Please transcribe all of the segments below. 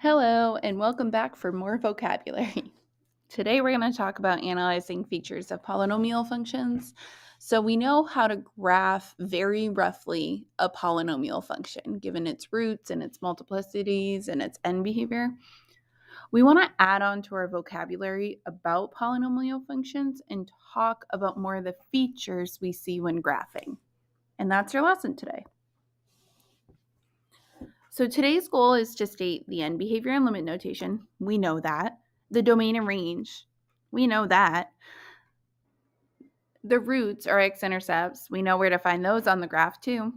Hello, and welcome back for more vocabulary. Today we're going to talk about analyzing features of polynomial functions. So we know how to graph very roughly a polynomial function, given its roots and its multiplicities and its end behavior. We want to add on to our vocabulary about polynomial functions and talk about more of the features we see when graphing. And that's your lesson today. So today's goal is to state the end behavior and limit notation. We know that. The domain and range. We know that. The roots or x-intercepts. We know where to find those on the graph too.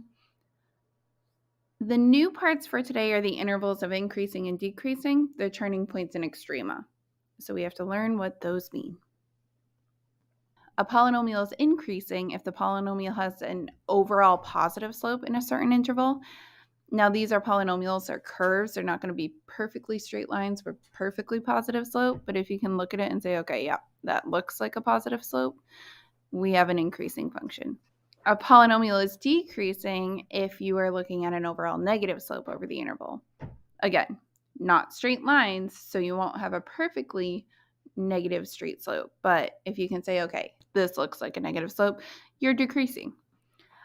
The new parts for today are the intervals of increasing and decreasing, the turning points and extrema. So we have to learn what those mean. A polynomial is increasing if the polynomial has an overall positive slope in a certain interval. Now, these are polynomials, they're curves. They're not going to be perfectly straight lines with perfectly positive slope. But if you can look at it and say, okay, yeah, that looks like a positive slope, we have an increasing function. A polynomial is decreasing if you are looking at an overall negative slope over the interval. Again, not straight lines, so you won't have a perfectly negative straight slope. But if you can say, okay, this looks like a negative slope, you're decreasing.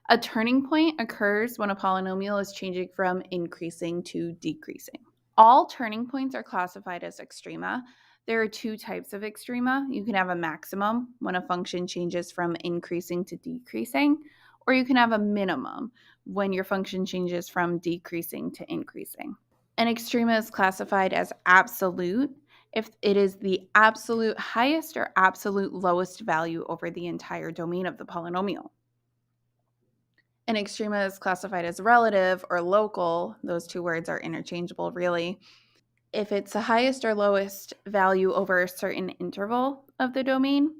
A turning point occurs when a polynomial is changing from increasing to decreasing. All turning points are classified as extrema. There are two types of extrema. You can have a maximum when a function changes from increasing to decreasing, or you can have a minimum when your function changes from decreasing to increasing. An extrema is classified as absolute if it is the absolute highest or absolute lowest value over the entire domain of the polynomial. An extrema is classified as relative or local. Those two words are interchangeable, really. If it's the highest or lowest value over a certain interval of the domain,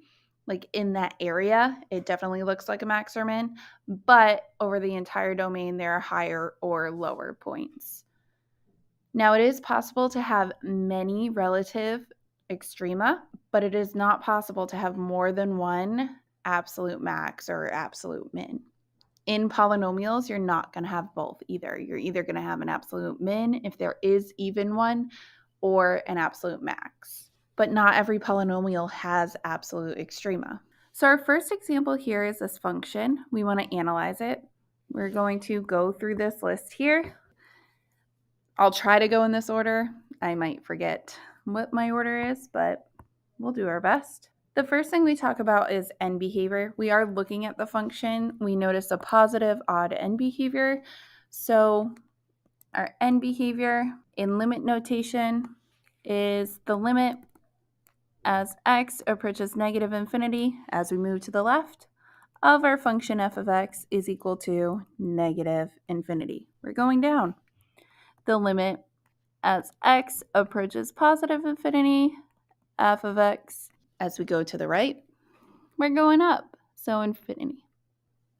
like in that area, it definitely looks like a max or min, but over the entire domain, there are higher or lower points. Now, it is possible to have many relative extrema, but it is not possible to have more than one absolute max or absolute min. In polynomials, you're not going to have both either. You're either going to have an absolute min if there is even one, or an absolute max. But not every polynomial has absolute extrema. So our first example here is this function. We want to analyze it. We're going to go through this list here. I'll try to go in this order. I might forget what my order is, but we'll do our best. The first thing we talk about is end behavior. We are looking at the function. We notice a positive odd end behavior. So our end behavior in limit notation is the limit as x approaches negative infinity as we move to the left of our function f of x is equal to negative infinity. We're going down. The limit as x approaches positive infinity, f of x, as we go to the right, we're going up, so infinity.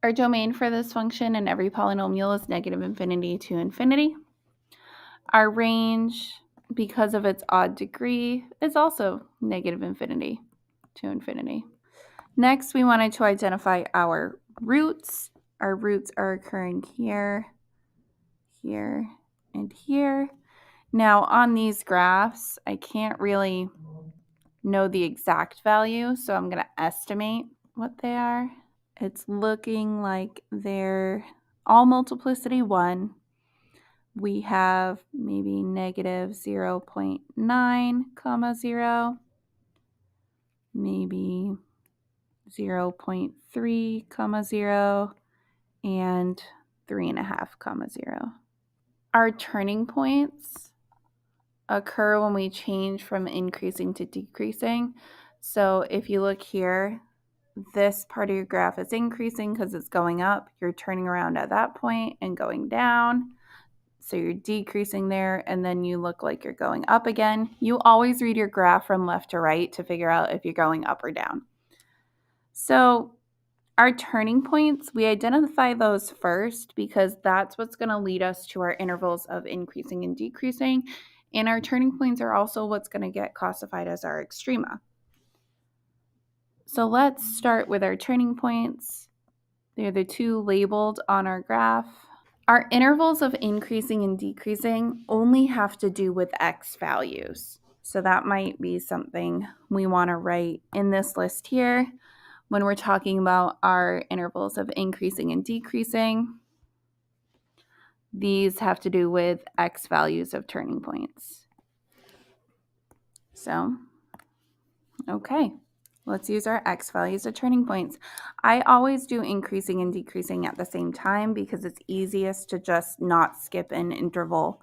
Our domain for this function in every polynomial is negative infinity to infinity. Our range, because of its odd degree, is also negative infinity to infinity. Next, we wanted to identify our roots. Our roots are occurring here, here, and here. Now, on these graphs, I can't really know the exact value, so I'm going to estimate what they are. It's looking like they're all multiplicity 1. We have maybe negative 0.9, 0, maybe 0.3, 0, and 3.5, 0. Our turning points occur when we change from increasing to decreasing. So if you look here, this part of your graph is increasing because it's going up. You're turning around at that point and going down. So you're decreasing there, and then you look like you're going up again. You always read your graph from left to right to figure out if you're going up or down. So our turning points, we identify those first because that's what's going to lead us to our intervals of increasing and decreasing. And our turning points are also what's going to get classified as our extrema. So let's start with our turning points. They're the two labeled on our graph. Our intervals of increasing and decreasing only have to do with x values. So that might be something we want to write in this list here when we're talking about our intervals of increasing and decreasing. These have to do with x values of turning points. So, okay, let's use our x values of turning points. I always do increasing and decreasing at the same time because it's easiest to just not skip an interval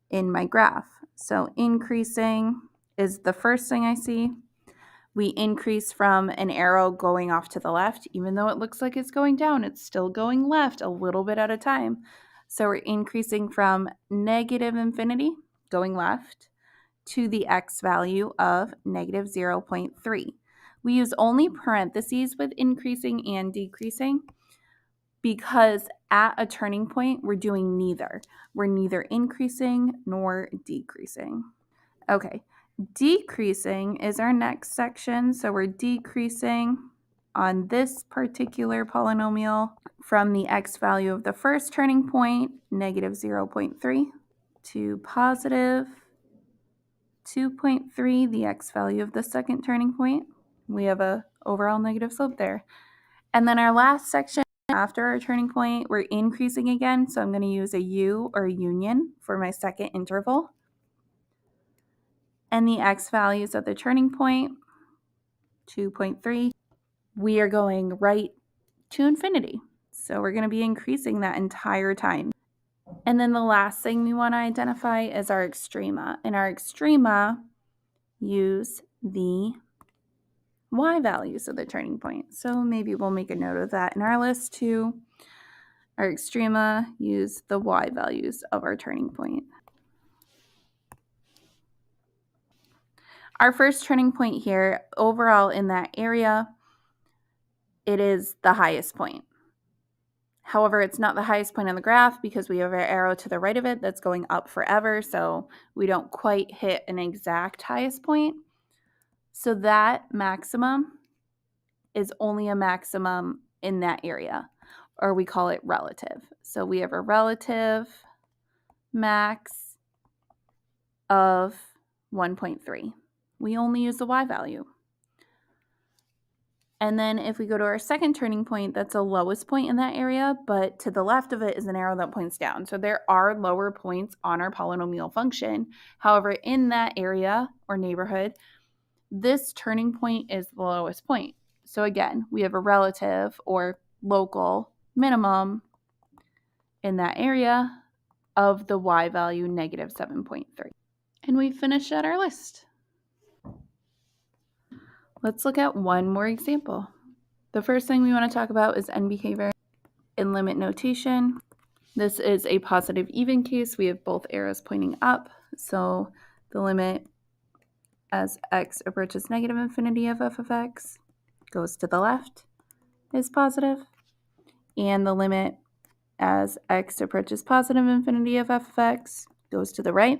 in my graph. So increasing is the first thing I see. We increase from an arrow going off to the left. Even though it looks like it's going down, it's still going left a little bit at a time. So we're increasing from negative infinity, going left, to the x value of negative 0.3. We use only parentheses with increasing and decreasing because at a turning point, we're doing neither. We're neither increasing nor decreasing. Okay, decreasing is our next section. So we're decreasing on this particular polynomial from the x value of the first turning point, negative 0.3, to positive 2.3, the x value of the second turning point. We have an overall negative slope there. And then our last section, after our turning point, we're increasing again. So I'm going to use a U or a union for my second interval. And the x values of the turning point, 2.3, we are going right to infinity. So we're going to be increasing that entire time. And then the last thing we want to identify is our extrema. And our extrema use the y values of the turning point. So maybe we'll make a note of that in our list too. Our extrema use the y values of our turning point. Our first turning point here, overall in that area, it is the highest point. However, it's not the highest point on the graph because we have our arrow to the right of it that's going up forever, so we don't quite hit an exact highest point. So that maximum is only a maximum in that area, or we call it relative. So we have a relative max of 1.3. We only use the y value. And then if we go to our second turning point, that's the lowest point in that area, but to the left of it is an arrow that points down. So there are lower points on our polynomial function. However, in that area or neighborhood, this turning point is the lowest point. So again, we have a relative or local minimum in that area of the y value, negative 7.3. And we finish out our list. Let's look at one more example. The first thing we want to talk about is end behavior in limit notation. This is a positive even case. We have both arrows pointing up. So the limit as x approaches negative infinity of f of x goes to the left is positive. And the limit as x approaches positive infinity of f of x goes to the right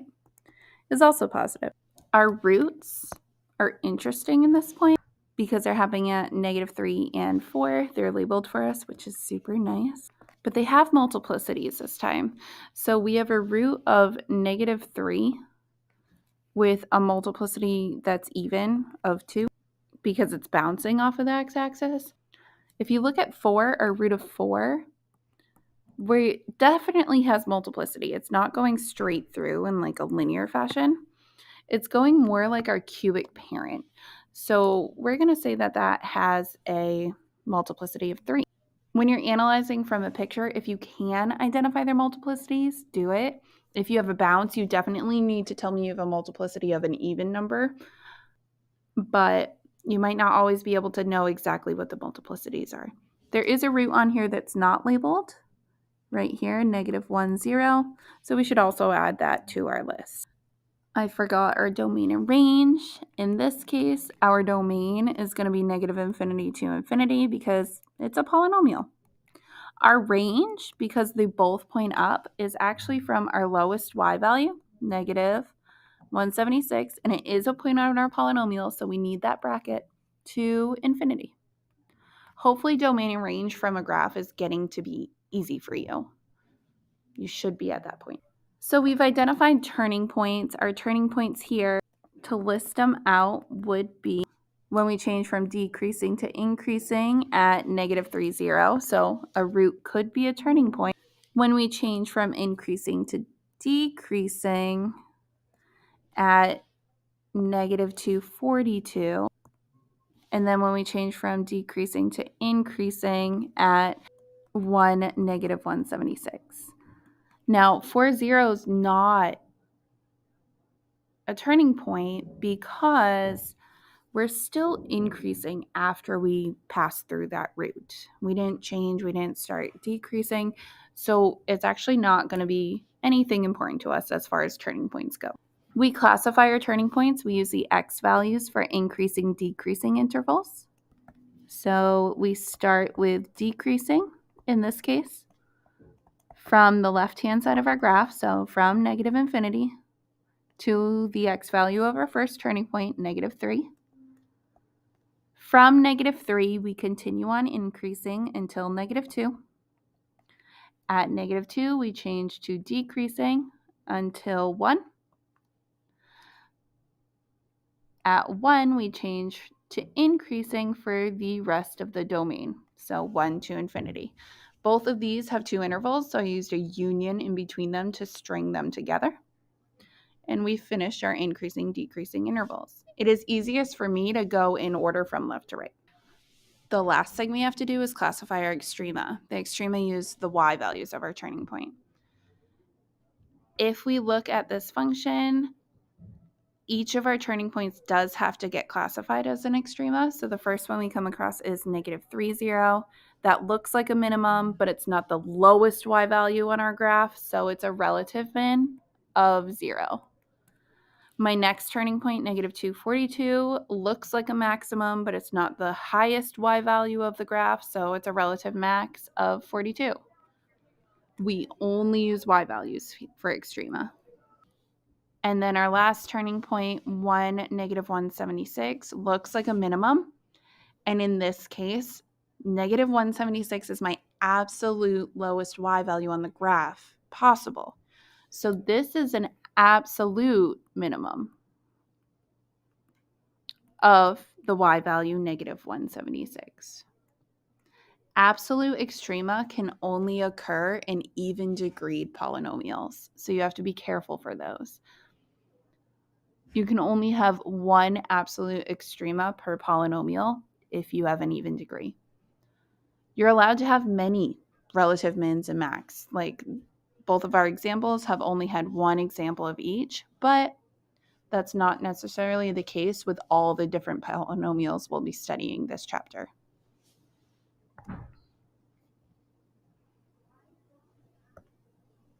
is also positive. Our roots are interesting in this point because they're happening at negative 3 and 4. They're labeled for us, which is super nice. But they have multiplicities this time. So we have a root of negative 3 with a multiplicity that's even of 2 because it's bouncing off of the x-axis. If you look at 4, our root of 4, we definitely has multiplicity. It's not going straight through in like a linear fashion. It's going more like our cubic parent. So we're going to say that that has a multiplicity of 3. When you're analyzing from a picture, if you can identify their multiplicities, do it. If you have a bounce, you definitely need to tell me you have a multiplicity of an even number. But you might not always be able to know exactly what the multiplicities are. There is a root on here that's not labeled right here, negative 1, 0. So we should also add that to our list. I forgot our domain and range. In this case, our domain is going to be negative infinity to infinity because it's a polynomial. Our range, because they both point up, is actually from our lowest y value, negative 176, and it is a point on our polynomial, so we need that bracket, to infinity. Hopefully domain and range from a graph is getting to be easy for you. You should be at that point. So we've identified turning points. Our turning points here, to list them out, would be when we change from decreasing to increasing at -3, 0. So a root could be a turning point. When we change from increasing to decreasing at -2, 42. And then when we change from decreasing to increasing at 1, -176. Now, 40 is not a turning point because we're still increasing after we pass through that root. We didn't change, we didn't start decreasing, so it's actually not going to be anything important to us as far as turning points go. We classify our turning points. We use the x values for increasing, decreasing intervals. So we start with decreasing, in this case, from the left-hand side of our graph, so from -infinity to the x value of our first turning point, -3. From -3, we continue on increasing until -2. At -2, we change to decreasing until 1. At 1, we change to increasing for the rest of the domain, so 1 to infinity. Both of these have 2 intervals, so I used a union in between them to string them together. And we finished our increasing, decreasing intervals. It is easiest for me to go in order from left to right. The last thing we have to do is classify our extrema. The extrema use the y values of our turning point. If we look at this function, each of our turning points does have to get classified as an extrema. So the first one we come across is -3, 0. That looks like a minimum, but it's not the lowest y value on our graph, so it's a relative min of 0. My next turning point, -2, 42, looks like a maximum, but it's not the highest y value of the graph, so it's a relative max of 42. We only use y values for extrema. And then our last turning point, 1, -176, looks like a minimum. And in this case, -176 is my absolute lowest y value on the graph possible. So this is an absolute minimum of the y value, -176. Absolute extrema can only occur in even-degreed polynomials, so you have to be careful for those. You can only have one absolute extrema per polynomial if you have an even degree. You're allowed to have many relative mins and max. Like both of our examples have only had one example of each, but that's not necessarily the case with all the different polynomials we'll be studying this chapter.